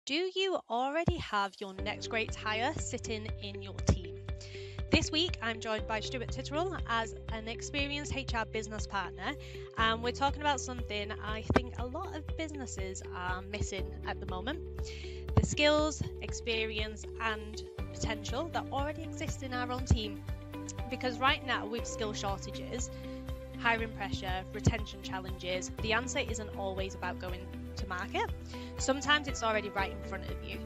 Do you already have your next great hire sitting in your team? This week, I'm joined by Stuart Titterrell as an experienced HR business partner, and we're talking about something I think a lot of businesses are missing at the moment: the skills, experience, and potential that already exist in our own team. Because right now, with skill shortages, hiring pressure, retention challenges, the answer isn't always about going to market. Sometimes it's already right in front of you.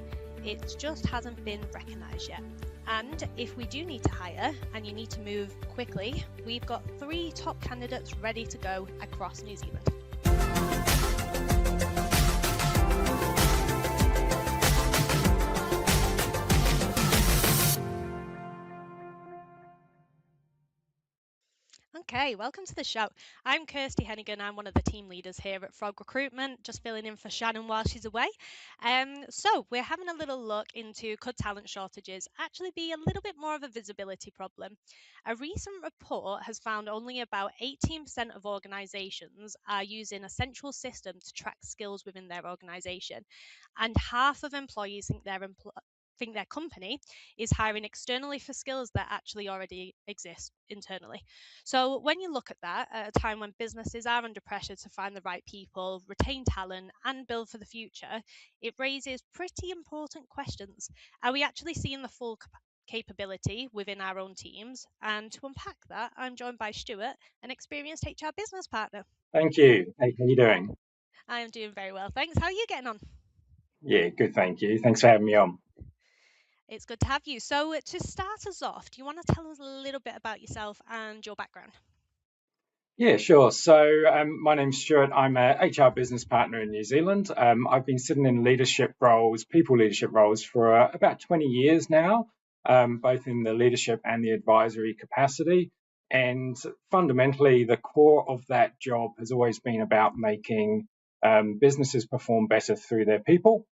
It just hasn't been recognised yet. And if we do need to hire and you need to move quickly, we've got 3 top candidates ready to go across New Zealand. Okay, welcome to the show. I'm Kirsty Henegan. I'm one of the team leaders here at Frog Recruitment, just filling in for Shannon while she's away. So we're having a little look into could talent shortages actually be a little bit more of a visibility problem. A recent report has found only about 18% of organisations are using a central system to track skills within their organisation, and half of employees think their company is hiring externally for skills that actually already exist internally. So when you look at that at a time when businesses are under pressure to find the right people, retain talent, and build for the future, it raises pretty important questions. Are we actually seeing the full capability within our own teams? And to unpack that, I'm joined by Stuart, an experienced HR business partner. Thank you. Hey, how you doing? I am doing very well, thanks. How are you getting on? Yeah, good, thank you. Thanks for having me on. It's good to have you. So to start us off, do you want to tell us a little bit about yourself and your background? Yeah, sure. So my name's Stuart. I'm a HR business partner in New Zealand. I've been sitting in leadership roles, people leadership roles for about 20 years now, both in the leadership and the advisory capacity. And fundamentally, the core of that job has always been about making businesses perform better through their people.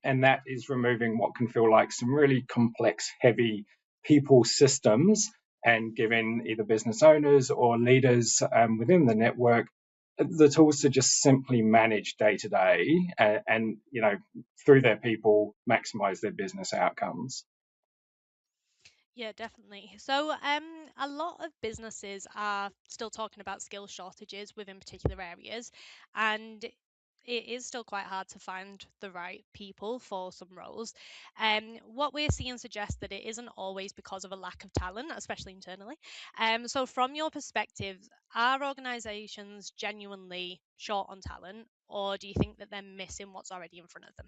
And that is removing what can feel like some really complex, heavy people systems and giving either business owners or leaders within the network the tools to just simply manage day to day and through their people maximize their business outcomes. Yeah, definitely. So, a lot of businesses are still talking about skill shortages within particular areas, and it is still quite hard to find the right people for some roles. What we're seeing suggests that it isn't always because of a lack of talent, especially internally. So, from your perspective, are organisations genuinely short on talent, or do you think that they're missing what's already in front of them?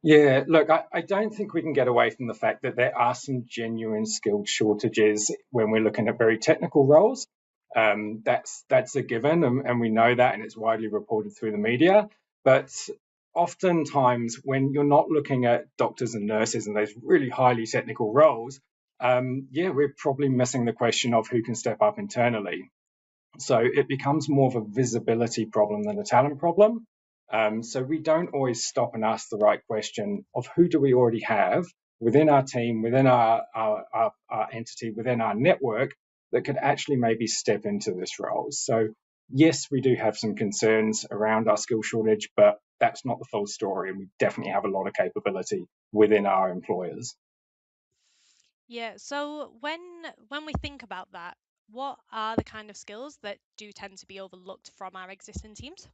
Yeah, look, I don't think we can get away from the fact that there are some genuine skill shortages when we're looking at very technical roles. That's a given, and we know that, and it's widely reported through the media. But oftentimes, when you're not looking at doctors and nurses and those really highly technical roles, yeah, we're probably missing the question of who can step up internally. So it becomes more of a visibility problem than a talent problem. So we don't always stop and ask the right question of who do we already have within our team, within our entity, within our network that could actually maybe step into this role. So yes, we do have some concerns around our skill shortage, but that's not the full story. And we definitely have a lot of capability within our employers. Yeah, so when we think about that, what are the kind of skills that do tend to be overlooked from our existing teams?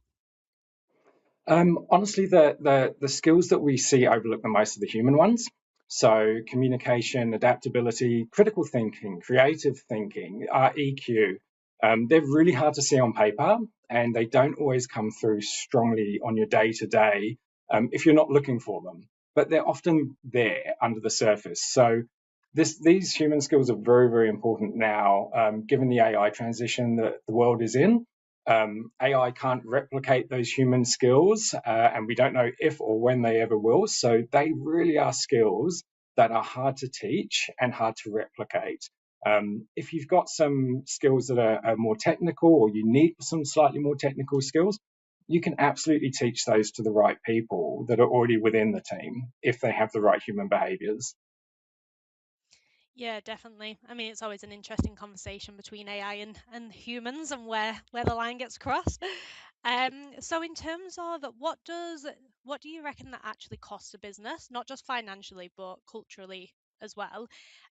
Honestly, the skills that we see overlook the most are the human ones. So communication, adaptability, critical thinking, creative thinking, EQ. They're really hard to see on paper, and they don't always come through strongly on your day to day if you're not looking for them. But they're often there under the surface. So these human skills are very, very important now, given the AI transition that the world is in. AI can't replicate those human skills, and we don't know if or when they ever will. So they really are skills that are hard to teach and hard to replicate. If you've got some skills that are more technical, or you need some slightly more technical skills, you can absolutely teach those to the right people that are already within the team if they have the right human behaviors. Yeah, definitely. I mean, it's always an interesting conversation between AI and humans and where the line gets crossed. So in terms of what do you reckon that actually costs a business, not just financially, but culturally as well?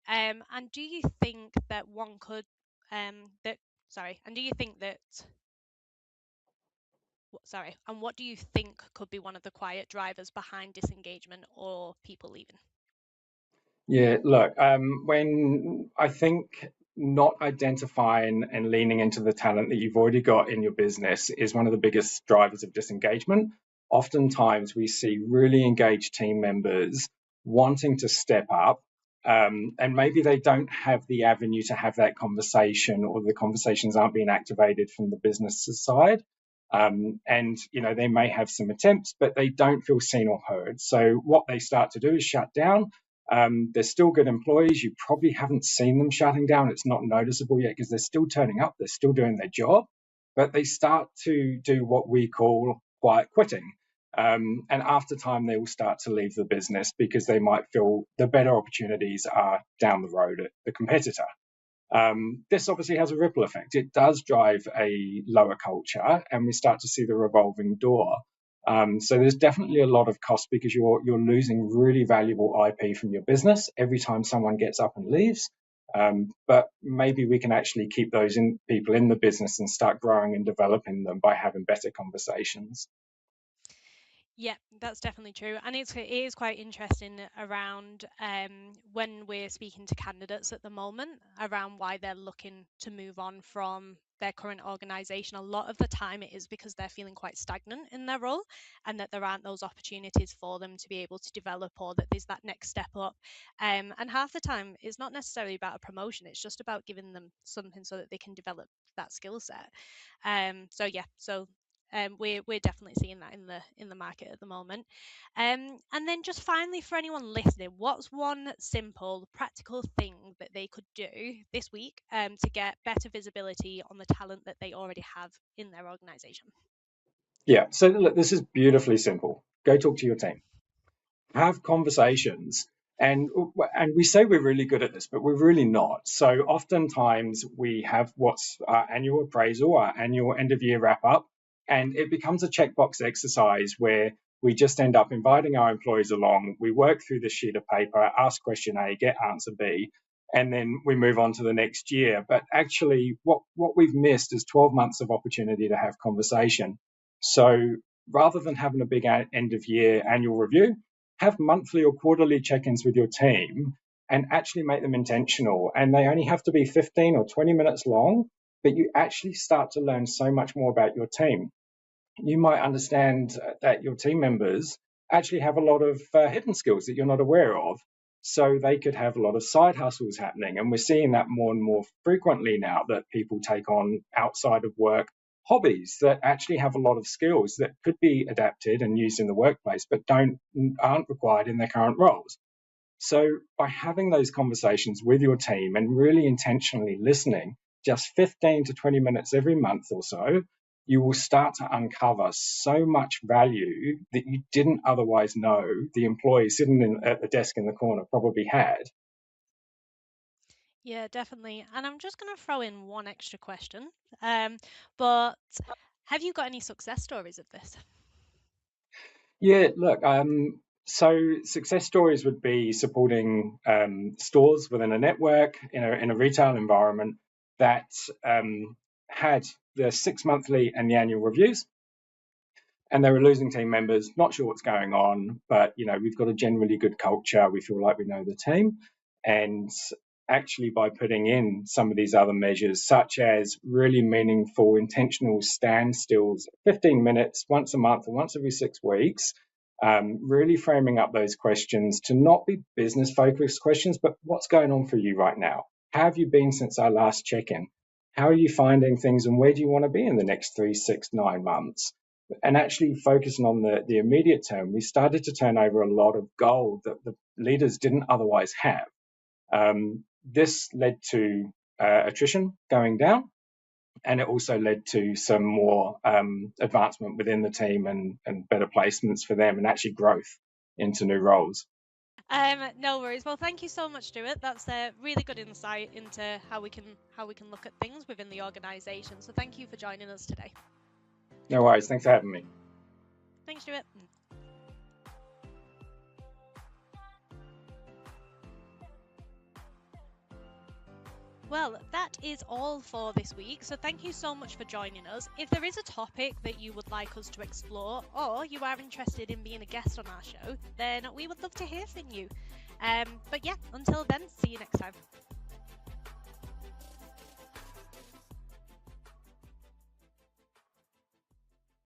And do you think that one could, and do you think that, and what do you think could be one of the quiet drivers behind disengagement or people leaving? Yeah, look, when I think not identifying and leaning into the talent that you've already got in your business is one of the biggest drivers of disengagement. Oftentimes, we see really engaged team members wanting to step up, and maybe they don't have the avenue to have that conversation, or the conversations aren't being activated from the business side. And they may have some attempts, but they don't feel seen or heard. So what they start to do is shut down. They're still good employees. You probably haven't seen them shutting down. It's not noticeable yet because they're still turning up. They're still doing their job, but they start to do what we call quiet quitting. And after time, they will start to leave the business because they might feel the better opportunities are down the road at the competitor. This obviously has a ripple effect. It does drive a lower culture, and we start to see the revolving door. So there's definitely a lot of cost because you're losing really valuable IP from your business every time someone gets up and leaves. But maybe we can actually keep those people in the business and start growing and developing them by having better conversations. Yeah, that's definitely true. And it is quite interesting around when we're speaking to candidates at the moment around why they're looking to move on from their current organisation. A lot of the time it is because they're feeling quite stagnant in their role and that there aren't those opportunities for them to be able to develop, or that there's that next step up. And half the time it's not necessarily about a promotion, it's just about giving them something so that they can develop that skill set. We're definitely seeing that in the market at the moment. And then just finally, for anyone listening, what's one simple, practical thing that they could do this week to get better visibility on the talent that they already have in their organisation? Yeah. So look, this is beautifully simple. Go talk to your team. Have conversations. And we say we're really good at this, but we're really not. So oftentimes we have what's our annual appraisal, our annual end of year wrap up, and it becomes a checkbox exercise where we just end up inviting our employees along. We work through the sheet of paper, ask question A, get answer B, and then we move on to the next year. But actually, what we've missed is 12 months of opportunity to have conversation. So rather than having a big end of year annual review, have monthly or quarterly check-ins with your team and actually make them intentional. And they only have to be 15 or 20 minutes long, but you actually start to learn so much more about your team. You might understand that your team members actually have a lot of hidden skills that you're not aware of. So they could have a lot of side hustles happening. And we're seeing that more and more frequently now, that people take on outside of work hobbies that actually have a lot of skills that could be adapted and used in the workplace, but aren't required in their current roles. So by having those conversations with your team and really intentionally listening, just 15 to 20 minutes every month or so, you will start to uncover so much value that you didn't otherwise know the employee sitting at the desk in the corner probably had. Yeah, definitely. And I'm just going to throw in one extra question. But have you got any success stories of this? Yeah, look, so success stories would be supporting stores within a network in a retail environment that had the 6 monthly and the annual reviews, and they were losing team members, not sure what's going on, but we've got a generally good culture. We feel like we know the team, and actually by putting in some of these other measures, such as really meaningful intentional standstills, 15 minutes once a month or once every 6 weeks, really framing up those questions to not be business focused questions, but what's going on for you right now? How have you been since our last check-in? How are you finding things, and where do you want to be in the next 3, 6, 9 months? And actually focusing on the immediate term, we started to turn over a lot of gold that the leaders didn't otherwise have. This led to attrition going down, and it also led to some more advancement within the team and better placements for them, and actually growth into new roles. No worries. Well, thank you so much, Stuart. That's a really good insight into how we can look at things within the organisation. So thank you for joining us today. No worries. Thanks for having me. Thanks, Stuart. Well, that is all for this week, so thank you so much for joining us. If there is a topic that you would like us to explore, or you are interested in being a guest on our show, then we would love to hear from you. But yeah, until then, see you next time.